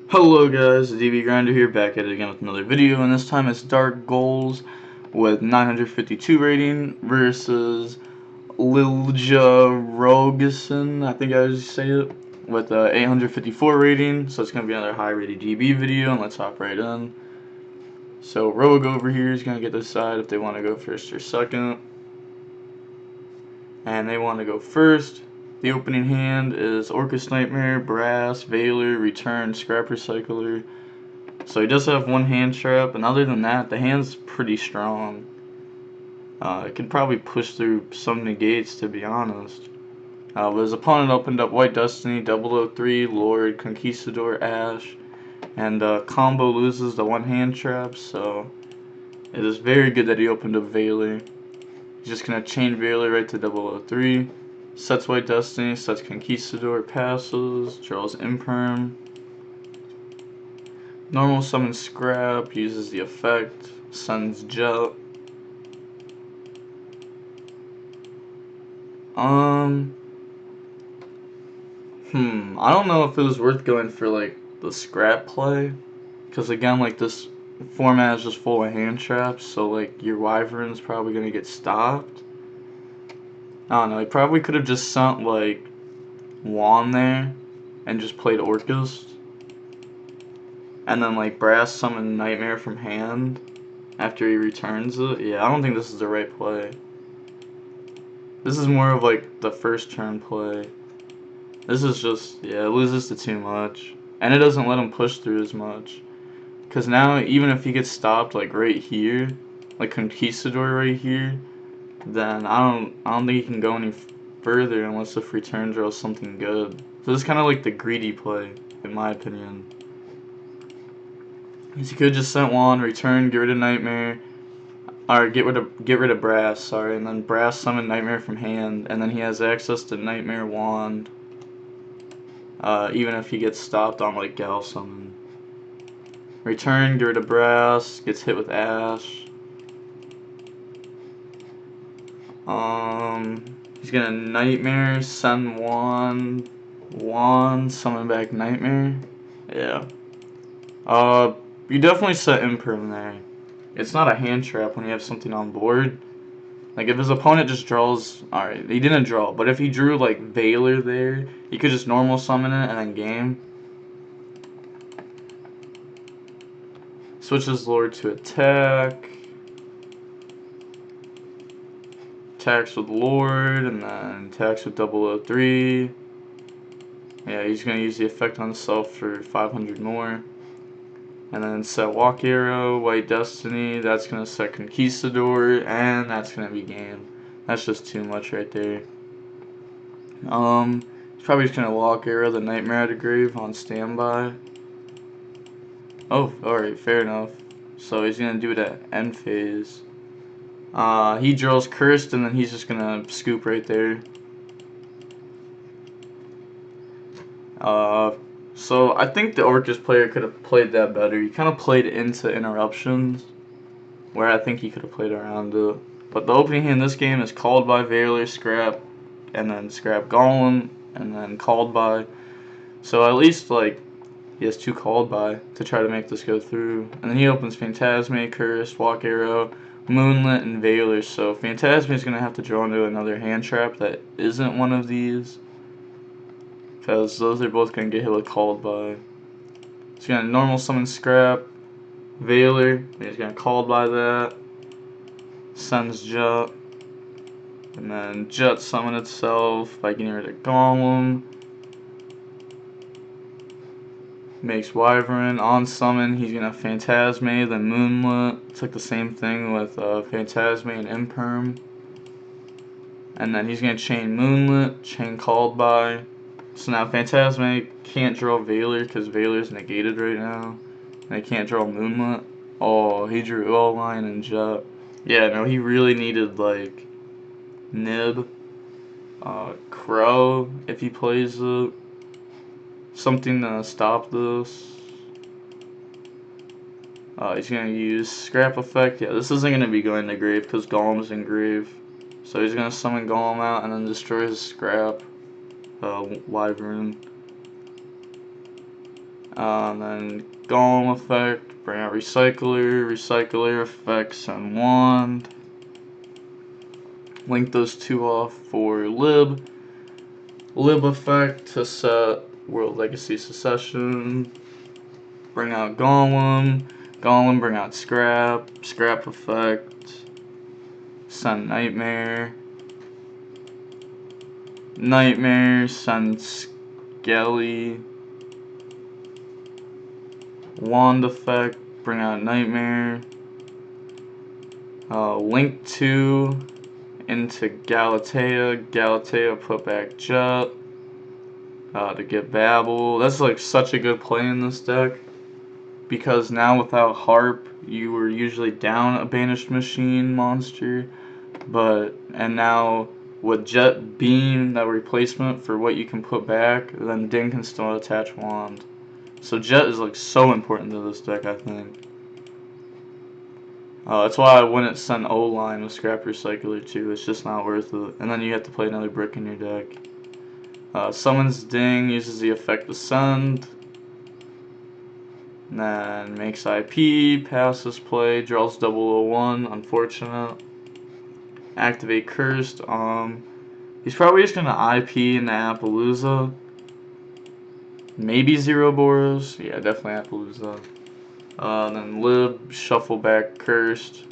Hello guys, DB Grinder here, back at it again with another video, and this time it's Dark Goals with 952 rating versus Lilja Rogeson, I think I would say it, with 854 rating, so it's going to be another high rated DB video, and let's hop right in. So Rogue over here is going to get to decide if they want to go first or second, and they want to go first. The opening hand is Orcust Nightmare, Brass, Veiler, Return, Scrap Recycler. So he does have one hand trap, and other than that, the hand's pretty strong. It could probably push through some negates, to be honest. But his opponent opened up White Destiny, 003, Lord, Conquistador, Ash, and combo loses the one hand trap, so it is very good that he opened up Veiler. He's just going to chain Veiler right to 003, sets White Destiny, sets Conquistador, passes, draws Imperm. Normal summon Scrap, uses the effect, sends Jet. I don't know if it was worth going for like the Scrap play, because again, like this format is just full of hand traps, so like your Wyvern's probably gonna get stopped. I don't know, he probably could have just sent like Juan there and just played Orcust, and then like Brass summon Nightmare from hand after he returns it. Yeah, I don't think this is the right play. This is more of like the first turn play. This is just, yeah, it loses to too much. And it doesn't let him push through as much. Because now, even if he gets stopped, like, right here, like Conquistador right here, then I don't think he can go any further unless if return draws something good. So this is kind of like the greedy play, in my opinion. Because he could just send one, return, get rid of Nightmare, or get rid of Brass, sorry, and then Brass summon Nightmare from hand, and then he has access to Nightmare Wand. Even if he gets stopped on like Gal Summon. Return, get rid of Brass, gets hit with Ash. He's gonna Nightmare, send one, summon back Nightmare. Yeah. You definitely set Imperm there. It's not a hand trap when you have something on board. Like, if his opponent just draws... Alright, he didn't draw, but if he drew, like, Veiler there, he could just normal summon it and then game. Switches Lord to attack. Attacks with Lord, and then attacks with 003. Yeah, he's going to use the effect on himself for 500 more. And then set Walk Arrow, White Destiny, that's going to set Conquistador, and that's going to be game. That's just too much right there. He's probably just going to Walk Arrow the Nightmare out of Grave on standby. Oh, alright, fair enough. So he's going to do it at end phase. He draws Cursed, and then he's just going to scoop right there. So I think the Orcust player could have played that better. He kind of played into interruptions, where I think he could have played around it. But the opening hand in this game is called by Veiler, Scrap, and then Scrap Golem, and then called by. So at least, like, he has two called by to try to make this go through. And then he opens Phantasme, Curse, Walk Arrow, Moonlit, and Veiler. So Phantasme is going to have to draw into another hand trap that isn't one of these, because those are both going to get hit with called by. He's going to normal summon Scrap, Veiler, and he's going to called by that, sends Jet, and then Jet summon itself by getting rid of Golem, makes Wyvern, on summon, he's going to Phantasme, then Moonlit. It's like the same thing with Phantasme and Imperm. And then he's going to chain Moonlit, chain called by. So now Phantasme can't draw Veiler because Veiler's negated right now. And he can't draw Moonlit. Oh, he drew Line and Jet. Yeah, no, he really needed like Nib, Crow if he plays it. Something to stop this. He's going to use Scrap Effect. Yeah, this isn't going to be going to Grave because Golem's in Grave. So he's going to summon Golem out and then destroys Scrap. Wyvern. Then Golem effect, bring out Recycler effect, send Wand. Link those two off for Lib effect to set World Legacy Secession. Bring out Golem, bring out Scrap effect, send Nightmare, send Skelly, Wand effect, bring out Nightmare, link 2 into Galatea, put back Jet, to get Babel. That's like such a good play in this deck, because now without Harp, you were usually down a Banished Machine monster, and now with Jet being that replacement for what you can put back, then Ding can still attach Wand. So Jet is like so important to this deck, I think. That's why I wouldn't send O-Line with Scrap Recycler too. It's just not worth it. And then you have to play another brick in your deck. Summons Ding, uses the effect to send. And then makes IP, passes play, draws 001, unfortunate. Activate Cursed. He's probably just gonna IP into Appaloosa. Maybe Zero Boros. Yeah, definitely Appaloosa. Then Lib, shuffle back Cursed.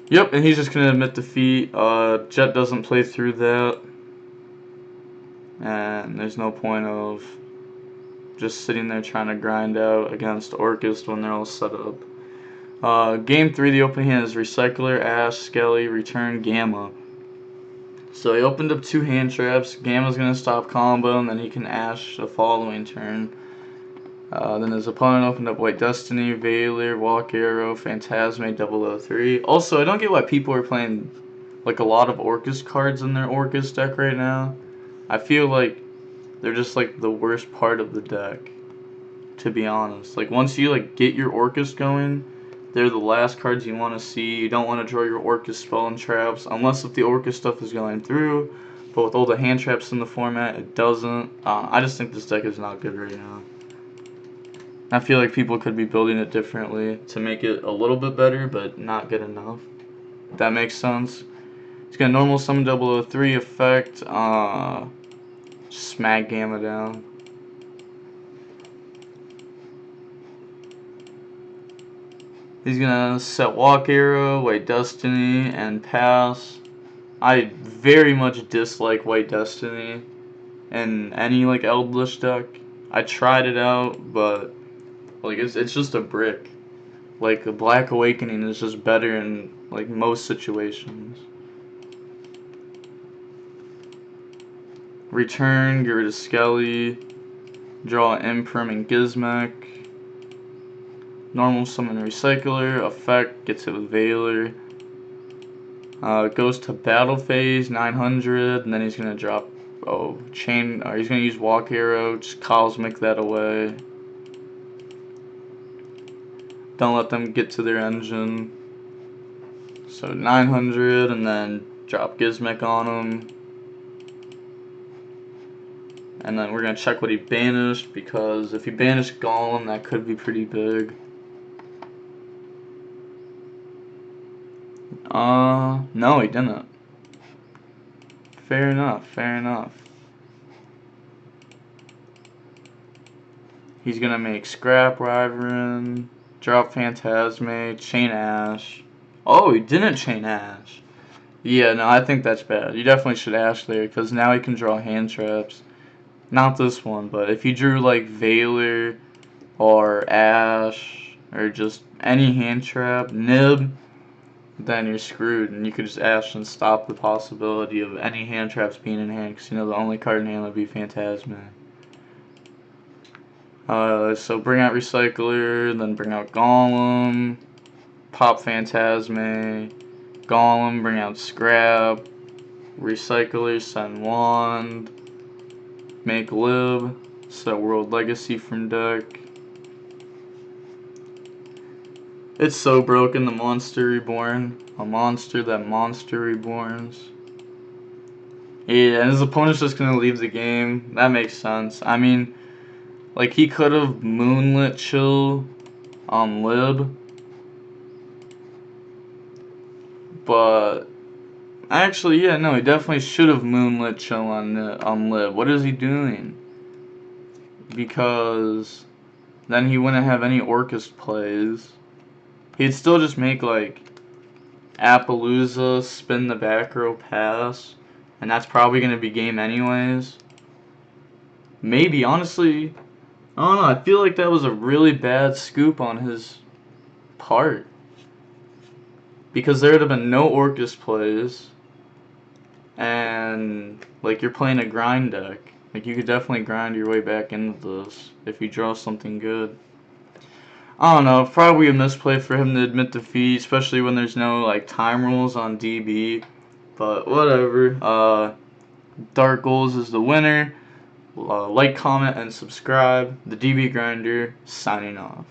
Yep, and he's just gonna admit defeat. Jet doesn't play through that. And there's no point of just sitting there trying to grind out against Orcust when they're all set up. Game 3, the opening hand is Recycler, Ash, Skelly, Return, Gamma. So he opened up 2 hand traps. Gamma's going to stop combo, and then he can Ash the following turn. Then his opponent opened up White Destiny, Veiler, Walk Arrow, Phantasme, 003. Also, I don't get why people are playing like a lot of Orcust cards in their Orcust deck right now. I feel like they're just like the worst part of the deck, to be honest. Like once you like get your Orcust going, they're the last cards you want to see. You don't want to draw your Orcust spell and traps, unless if the Orcust stuff is going through. But with all the hand traps in the format, it doesn't. I just think this deck is not good right now. I feel like people could be building it differently to make it a little bit better, but not good enough. If that makes sense. He's got normal summon 003 effect. Smack Gamma down. He's gonna set Walk Arrow, White Destiny, and pass. I very much dislike White Destiny in any like Eldlich deck. I tried it out, but like it's just a brick. Like the Black Awakening is just better in like most situations. Return, get rid of Skelly, draw Imprim and Gizmek. Normal summon Recycler, effect, gets it with Veiler. Goes to battle phase, 900, and then he's gonna drop he's gonna use Walk Arrow, just Cosmic that away. Don't let them get to their engine. So 900, and then drop Gizmek on him. And then we're gonna check what he banished, because if he banished Golem, that could be pretty big. No, he didn't. Fair enough, fair enough. He's gonna make Scrap Wyvern, drop Phantasme, chain Ash. Oh, he didn't chain Ash. Yeah, no, I think that's bad. You definitely should Ash there, because now he can draw hand traps. Not this one, but if you drew like Veiler or Ash or just any hand trap, Nib, then you're screwed, and you could just Ash and stop the possibility of any hand traps being in hand, because you know the only card in hand would be Phantasme. So bring out Recycler, then bring out Golem, pop Phantasme, Golem, bring out Scrap, Recycler, send Wand, make Lib, set World Legacy from deck. It's so broken, the Monster Reborn. A monster that monster reborns. Yeah, and his opponent's just gonna leave the game. That makes sense. I mean, like, he could have moonlit chill on lib, but actually, yeah, no, he definitely should have moonlit chill on lib. What is he doing? Because then he wouldn't have any Orcust plays. He'd still just make like Appaloosa, spin the back row pass, and that's probably gonna be game anyways. Maybe, honestly, I don't know. I feel like that was a really bad scoop on his part. Because there would have been no Orcust plays, and like you're playing a grind deck. Like you could definitely grind your way back into this if you draw something good. I don't know, probably a misplay for him to admit defeat, especially when there's no like time rules on DB. But whatever. Dark Goals is the winner. Like, comment, and subscribe. The DB Grinder signing off.